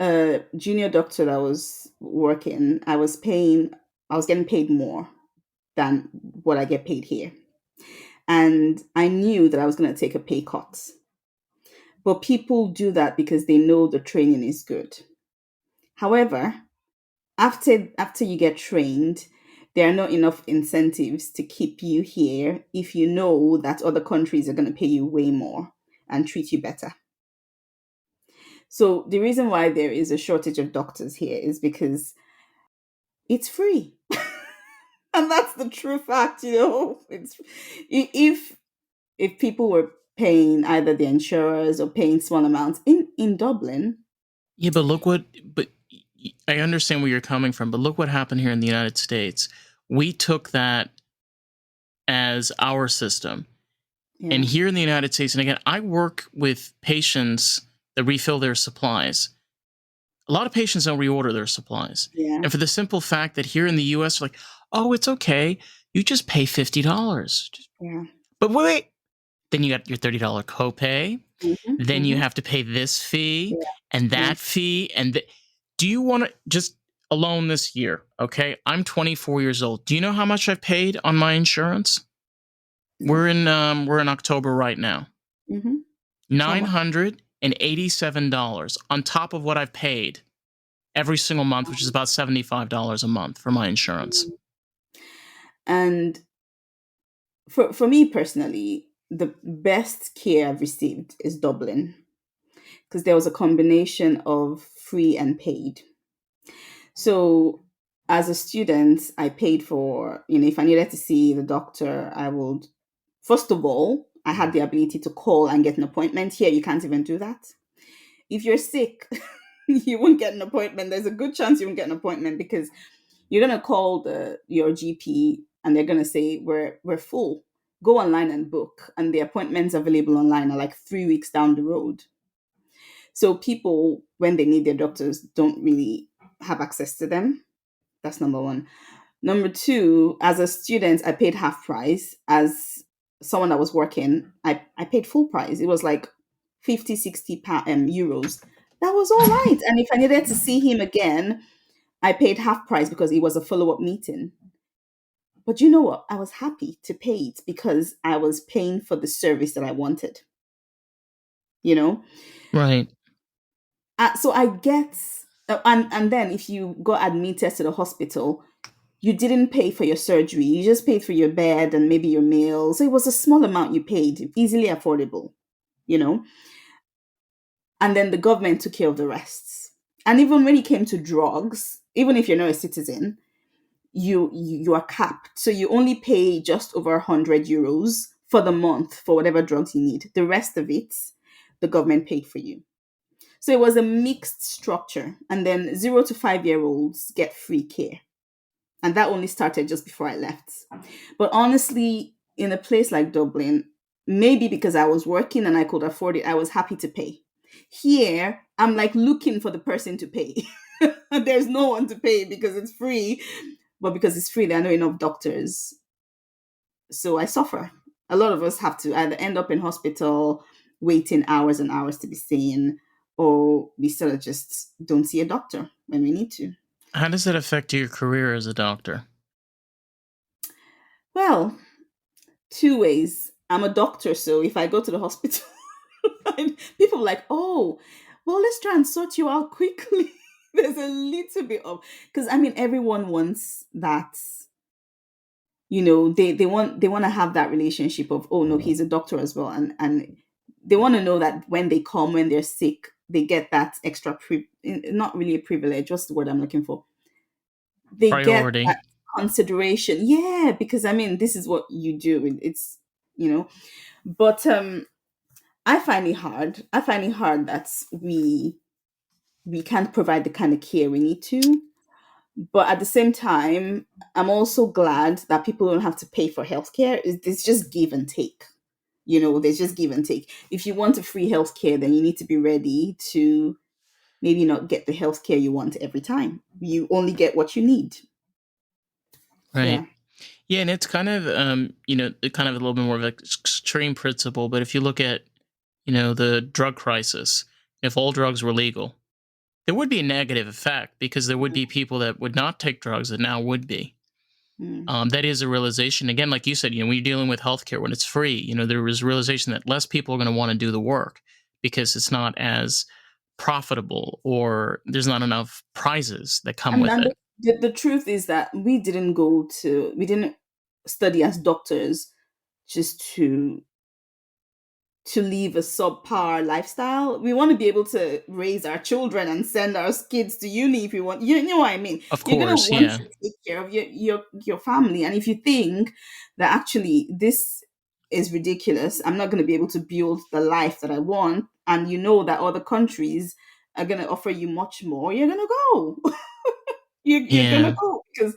a junior doctor that was working, I was getting paid more than what I get paid here. And I knew that I was going to take a pay cut. But people do that because they know the training is good. However, after you get trained, there are not enough incentives to keep you here if you know that other countries are going to pay you way more and treat you better. So the reason why there is a shortage of doctors here is because it's free. And that's the true fact, It's if people were paying either the insurers or paying small amounts in Dublin. yeah, but I understand where you're coming from, but look what happened here in the United States. We took that as our system. And Yeah, here in the United States, and again, I work with patients that refill their supplies. A lot of patients don't reorder their supplies. yeah, And for the simple fact that here in the US, like, oh, it's okay. You just pay $50. yeah. But wait, then you got your $30 copay. Hmm. Then you Hmm. have to pay this fee Yeah, and yeah. that fee. Do you want to just alone this year? Okay. I'm 24 years old. Do you know how much I've paid on my insurance? No. We're in October right now. Hmm. How much? $987 on top of what I've paid every single month, which is about $75 a month for my insurance. And for me personally, the best care I've received is Dublin because there was a combination of free and paid. So as a student, I paid for, if I needed to see the doctor, I would, first of all, I had the ability to call and get an appointment. Here, you can't even do that. If you're sick, you won't get an appointment. There's a good chance you won't get an appointment because you're gonna call your GP and they're gonna say we're full. Go online and book, and the appointments available online are like 3 weeks down the road. So people, when they need their doctors, don't really have access to them. That's number one. Number two, as a student, I paid half price. As someone that was working, I paid full price. It was like 50, 60 euros. That was all right. And if I needed to see him again, I paid half price because it was a follow up meeting. But you know what? I was happy to pay it because I was paying for the service that I wanted, you know? Right. So I get, and then if you got admitted to the hospital, you didn't pay for your surgery. You just paid for your bed and maybe your meals. So it was a small amount you paid, easily affordable, you know? And then the government took care of the rest. And even when it came to drugs, even if you're not a citizen, you are capped. So you only pay just over 100 euros for the month for whatever drugs you need. The rest of it, the government paid for you. So it was a mixed structure. And then 0 to 5 year olds get free care. And that only started just before I left. But honestly, in a place like Dublin, maybe because I was working and I could afford it, I was happy to pay. Here, I'm like looking for the person to pay. There's no one to pay because it's free. But because it's free, there are not enough doctors. So I suffer. A lot of us have to either end up in hospital waiting hours and hours to be seen, or we sort of just don't see a doctor when we need to. How does that affect your career as a doctor? Well, two ways. I'm a doctor, so if I go to the hospital, people are like, oh, well, let's try and sort you out quickly. There's a little bit of, because I mean, everyone wants that, they want to have that relationship of, oh no, he's a doctor as well, and they want to know that when they come, when they're sick, they get that extra not really a privilege, what's the word I'm looking for, they get that Priority. consideration. Yeah, because I mean, this is what you do. It's you know but I find it hard that we can't provide the kind of care we need to. But at the same time, I'm also glad that people don't have to pay for healthcare. It's just give and take. There's just give and take. If you want a free healthcare, then you need to be ready to maybe not get the healthcare you want every time. You only get what you need. Right. Yeah. Yeah, and it's kind of kind of a little bit more of an extreme principle, but if you look at, the drug crisis, if all drugs were legal, there would be a negative effect because there would be people that would not take drugs that now would be. Mm. That is a realization. Again, like you said, when you're dealing with healthcare, when it's free, there is a realization that less people are going to want to do the work because it's not as profitable or there's not enough prizes that come And, with and it. the truth is that we didn't study as doctors just to live a subpar lifestyle. We want to be able to raise our children and send our kids to uni if we want. You know what I mean? Of You're gonna course, want yeah. to take care of your family, and if you think that actually this is ridiculous, I'm not going to be able to build the life that I want, and you know that other countries are going to offer you much more, you're going to go. You're going to Yeah. go because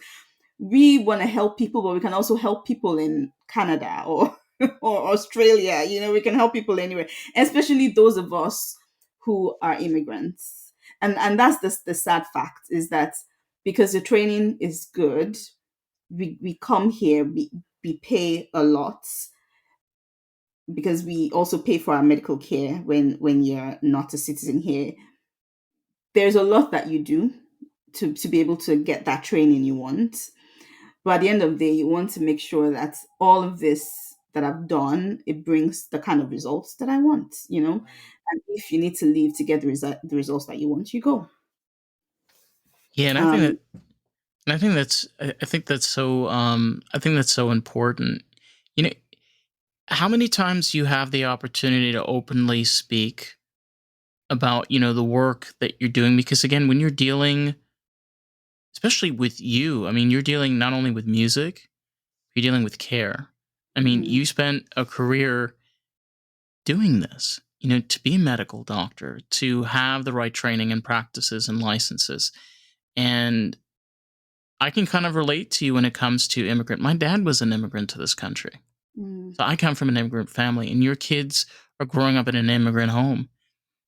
we want to help people, but we can also help people in Canada or or Australia. We can help people anywhere, especially those of us who are immigrants. And that's the sad fact is that because the training is good, we come here, we pay a lot because we also pay for our medical care when you're not a citizen here. There's a lot that you do to be able to get that training you want. But at the end of the day, you want to make sure that all of this that I've done, it brings the kind of results that I want. And if you need to leave to get the results that you want, you go. Yeah, and I think Um, that and I think that's so important. You know, how many times do you have the opportunity to openly speak about, the work that you're doing? Because again, when you're dealing, especially with you, I mean, you're dealing not only with music, you're dealing with care. I mean, mm, you spent a career doing this, to be a medical doctor, to have the right training and practices and licenses. And I can kind of relate to you when it comes to immigrant. My dad was an immigrant to this country. mm, So I come from an immigrant family, and your kids are growing up in an immigrant home,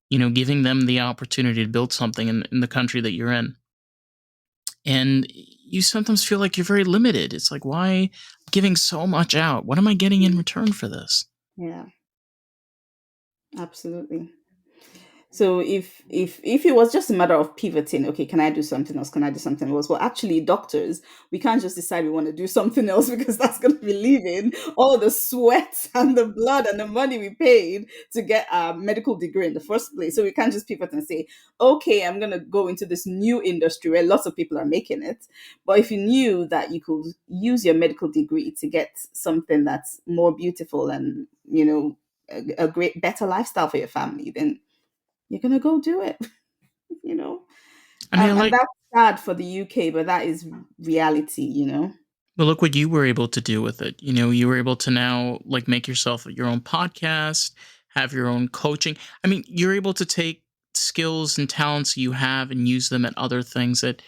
giving them the opportunity to build something in the country that you're in. And you sometimes feel like you're very limited. It's like, why giving so much out? What am I getting in mm, return for this? yeah. Absolutely. So if it was just a matter of pivoting, okay, can I do something else? Can I do something else? Well, actually, doctors, we can't just decide we want to do something else because that's going to be leaving all the sweat and the blood and the money we paid to get our medical degree in the first place. So we can't just pivot and say, okay, I'm going to go into this new industry where lots of people are making it. But if you knew that you could use your medical degree to get something that's more beautiful and a great better lifestyle for your family, then you're gonna go do it, you know. I mean, And like, that's sad for the UK, but that is reality. but look what you were able to do with it. You were able to now like make yourself your own podcast, have your own coaching. I mean, you're able to take skills and talents you have and use them at other things that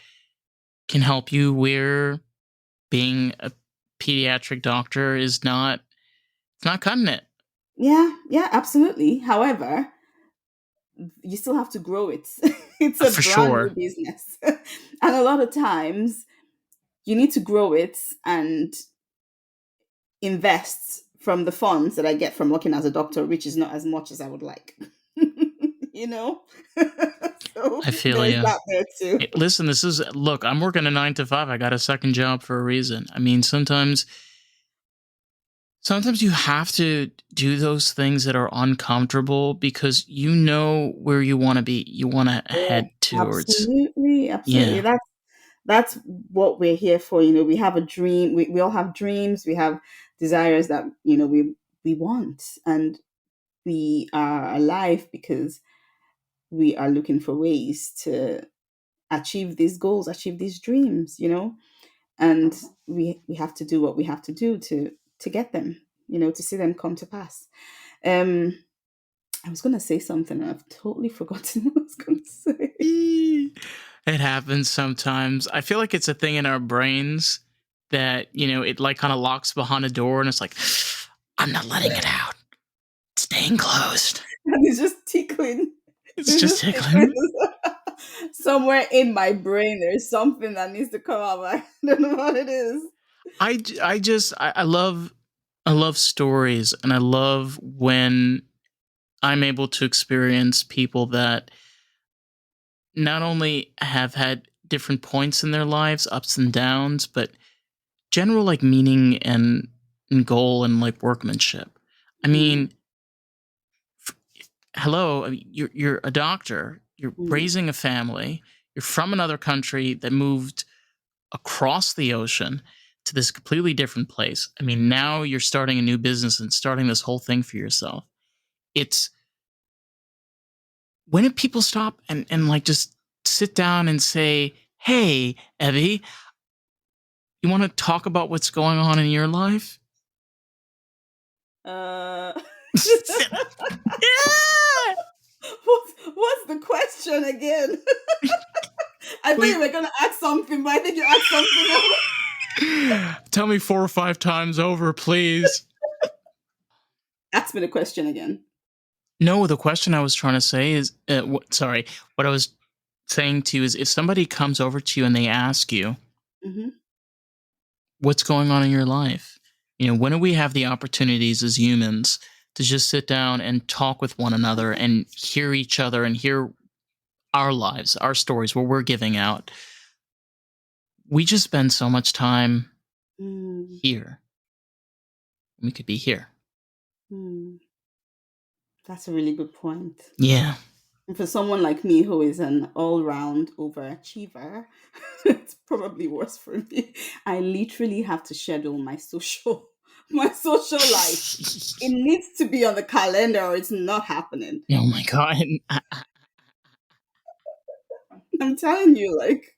can help you where being a pediatric doctor is not it's not cutting it. Yeah, yeah, absolutely. However, you still have to grow it. It's a For brand new sure. business, and a lot of times you need to grow it and invest from the funds that I get from working as a doctor, which is not as much as I would like. you know, so I feel there's you. that there too. Hey, listen, look, I'm working a 9 to 5. I got a second job for a reason. I mean, sometimes you have to do those things that are uncomfortable because you know where you want to be. You want to Yeah, head towards. absolutely, absolutely. Yeah. That's what we're here for. We have a dream. We all have dreams. We have desires that we want, and we are alive because we are looking for ways to achieve these goals, achieve these dreams. And we have to do what we have to do to get them. To see them come to pass. Um, I was gonna say something and I've totally forgotten what I was gonna say. It happens sometimes. I feel like it's a thing in our brains that, it like kind of locks behind a door and it's like, I'm not letting it out. It's staying closed. And it's just tickling. It's It's just just tickling. tickling. Somewhere in my brain, there's something that needs to come out. But I don't know what it is. I love stories and I love when I'm able to experience people that not only have had different points in their lives, ups and downs, but general like meaning and goal and like workmanship. I Mm, mean, f- hello, I mean, you're a doctor, you're mm, raising a family, you're from another country that moved across the ocean to this completely different place. I mean, now you're starting a new business and starting this whole thing for yourself. It's when do people stop and like just sit down and say, "Hey, Evie, you want to talk about what's going on in your life?" uh, Yeah! what's the question again? I thought Please you were gonna ask something, but I think you asked something else. tell me 4 or 5 times over, please. Ask me the question again. No, the question I was trying to say is, sorry, what I was saying to you is if somebody comes over to you and they ask you, Hmm. what's going on in your life? When do we have the opportunities as humans to just sit down and talk with one another and hear each other and hear our lives, our stories, what we're giving out? We just spend so much time Mm, here. We could be here. mm. That's a really good point. Yeah. And for someone like me who is an all-round overachiever, it's probably worse for me. I literally have to schedule my social my social life. It needs to be on the calendar or it's not happening. Oh my God. I'm telling you, like,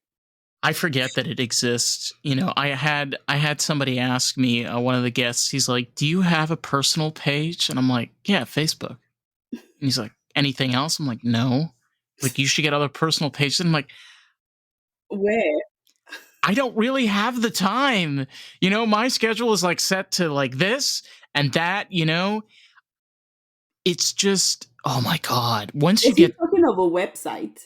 I forget that it exists. I had somebody ask me, one of the guests, he's like, "Do you have a personal page?" And I'm like, "Yeah, Facebook." And he's like, "Anything else?" I'm like, "No." Like, "You should get other personal pages." And I'm like, where? "I don't really have the time. My schedule is like set to like this and that, It's just, oh my God. Once you Was he get talking of a website?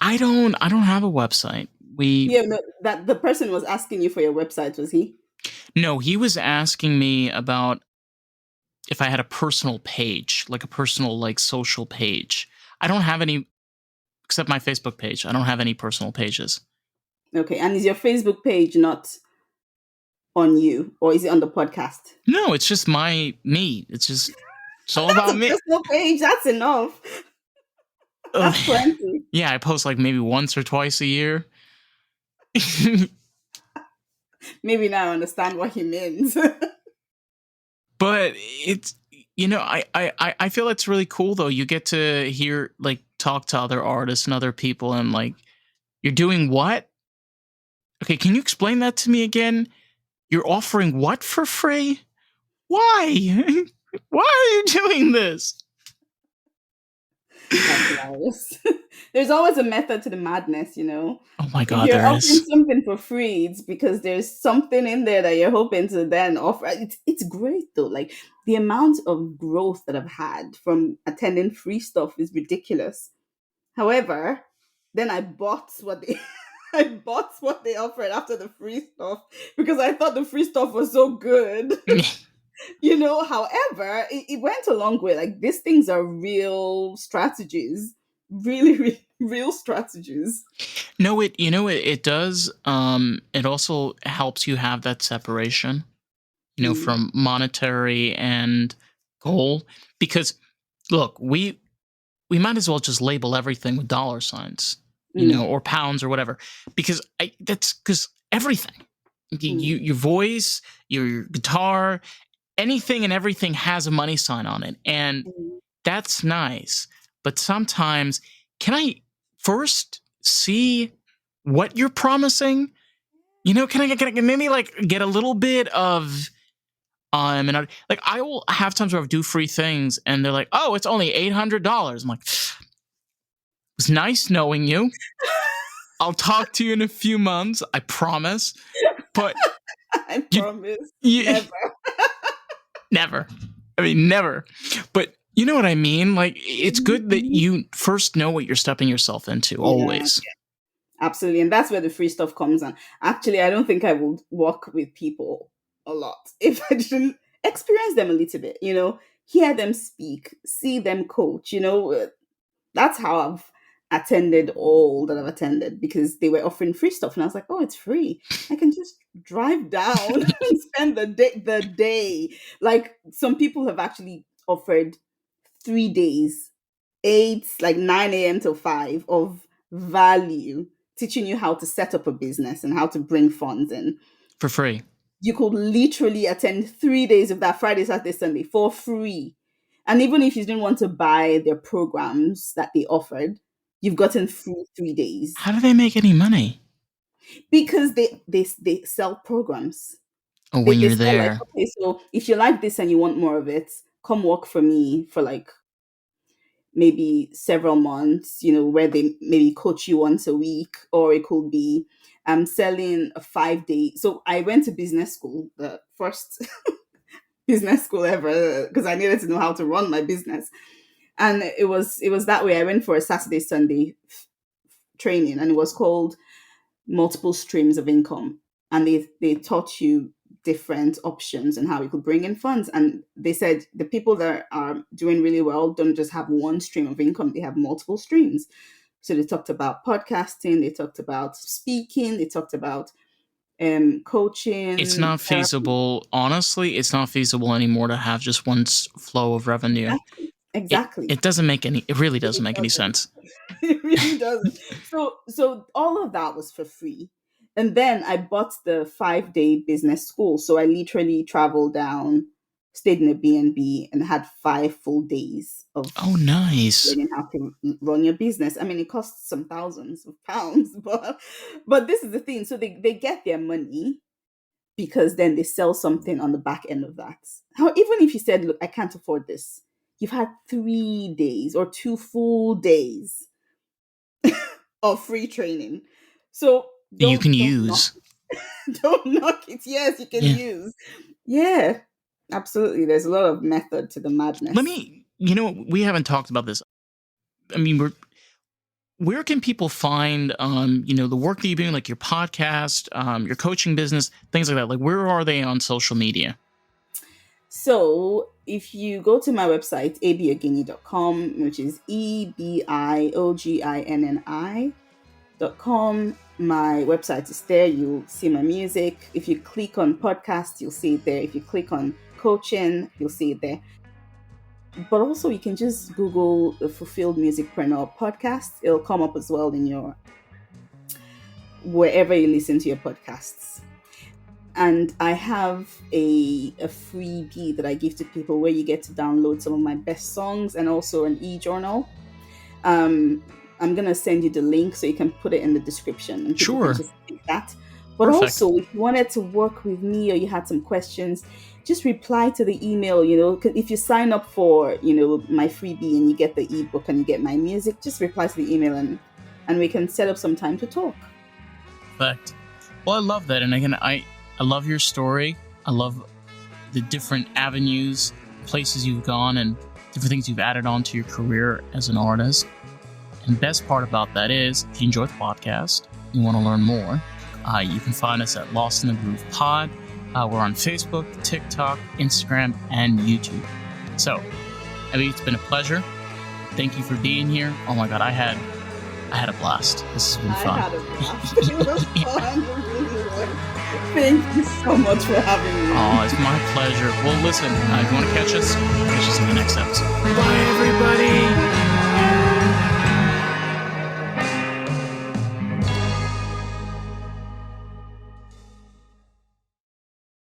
I don't have a website. We Yeah, no, that the person was asking you for your website, was he? No, he was asking me about if I had a personal page, like a personal like social page. I don't have any except my Facebook page. I don't have any personal pages. Okay, and is your Facebook page not on you, or is it on the podcast? No, it's just me. It's all That's about a me. personal page. That's enough. Ugh. That's plenty. Yeah, I post like maybe once or twice a year. Maybe now I understand what he means. But it's I feel it's really cool though. You get to hear like talk to other artists and other people and like you're doing what? Okay, can you explain that to me again? You're offering what for free? Why? Why are you doing this? That's hilarious. There's always a method to the madness, you know. Oh my If god, you're there offering is. something for free, it's because there's something in there that you're hoping to then offer. It's great though. Like the amount of growth that I've had from attending free stuff is ridiculous. However, then I bought what they I bought what they offered after the free stuff because I thought the free stuff was so good. However, it went a long way. Like these things are real strategies, really, really real strategies. No, it does. It also helps you have that separation, Mm, from monetary and goal. Because look, we might as well just label everything with dollar signs, mm, or pounds or whatever. Because that's because everything, mm, your voice, your guitar, anything and everything has a money sign on it, and mm. that's nice. But sometimes, can I first see what you're promising? Can I maybe like get a little bit of and like I will have times where I do free things and they're like, oh, it's only $800. I'm like, it's nice knowing you. I'll talk to you in a few months. I promise. But I you, promise, you never. never. I mean, never. But you know what I mean? Like, it's good that Mhm. you first know what you're stepping yourself into, Yeah, always. absolutely, and that's where the free stuff comes in. Actually, I don't think I would work with people a lot if I didn't experience them a little bit. Hear them speak, see them coach. That's how I've attended all that I've attended because they were offering free stuff, and I was like, "Oh, it's free! I can just drive down and spend the day." Like some people have actually offered 3 days, 9 a.m. till 5 of value, teaching you how to set up a business and how to bring funds in. For free. You could literally attend 3 days of that Friday, Saturday, Sunday for free. And even if you didn't want to buy their programs that they offered, you've gotten free 3 days How do they make any money? because they sell programs. Oh, They, when they you're sell like, there. okay, so if you like this and you want more of it, come work for me for like maybe several months, where they maybe coach you once a week, or it could be selling a 5 day. So I went to business school, the first business school ever, because I needed to know how to run my business. And it was that way. I went for a Saturday, Sunday training, and it was called multiple streams of income. And they taught you different options and how you could bring in funds. And they said the people that are doing really well don't just have one stream of income, they have multiple streams. So they talked about podcasting, they talked about speaking, they talked about It's coaching, not therapy. feasible. Honestly, it's not feasible anymore to have just one flow of revenue. Exactly. It Exactly. it doesn't make any. It really doesn't It make any doesn't. sense. It really doesn't. So all of that was for free. And then I bought the 5 day business school. So I literally traveled down, stayed in a B&B, and had 5 full days of Oh, nice. learning how to run your business. I mean, it costs some thousands of pounds, but this is the thing. So they get their money because then they sell something on the back end of that. How even if you said, look, I can't afford this, you've had 3 days or 2 full days of free training. So You don't can don't knock use. don't knock it. Yes, you can Yeah. use. Yeah, absolutely. There's a lot of method to the Let madness. me. We haven't talked about this. I mean, where can people find the work that you're doing, like your podcast, your coaching business, things like that? Like, where are they on social media? So if you go to my website, ebioginni.com, which is ebioginni.com, my website is there. You'll see my music. If you click on podcast, you'll see it there. If you click on coaching, you'll see it there. But also, you can just Google the Fulfilled Musicpreneur podcast. It'll come up as well in your wherever you listen to your podcasts. And I have a freebie that I give to people where you get to download some of my best songs and also an e-journal. I'm going to send you the link so you can put it in the description. And people Sure. can just take that. But Perfect. also, if you wanted to work with me or you had some questions, just reply to the email, 'cause if you sign up for, my freebie and you get the ebook and you get my music, just reply to the email and we can set up some time to talk. Perfect. Well, I love that. And again, I love your story. I love the different avenues, places you've gone, and different things you've added on to your career as an artist. And the best part about that is, if you enjoy the podcast, you want to learn more, you can find us at Lost in the Groove Pod. We're on Facebook, TikTok, Instagram, and YouTube. So, Ebi, it's been a pleasure. Thank you for being here. Oh my God, I had a blast. This has been fun. I had a blast. It was fun. It really was. Thank you so much for having me. Oh, it's my pleasure. Well, listen, if you want to catch us in the next episode. Bye, everybody.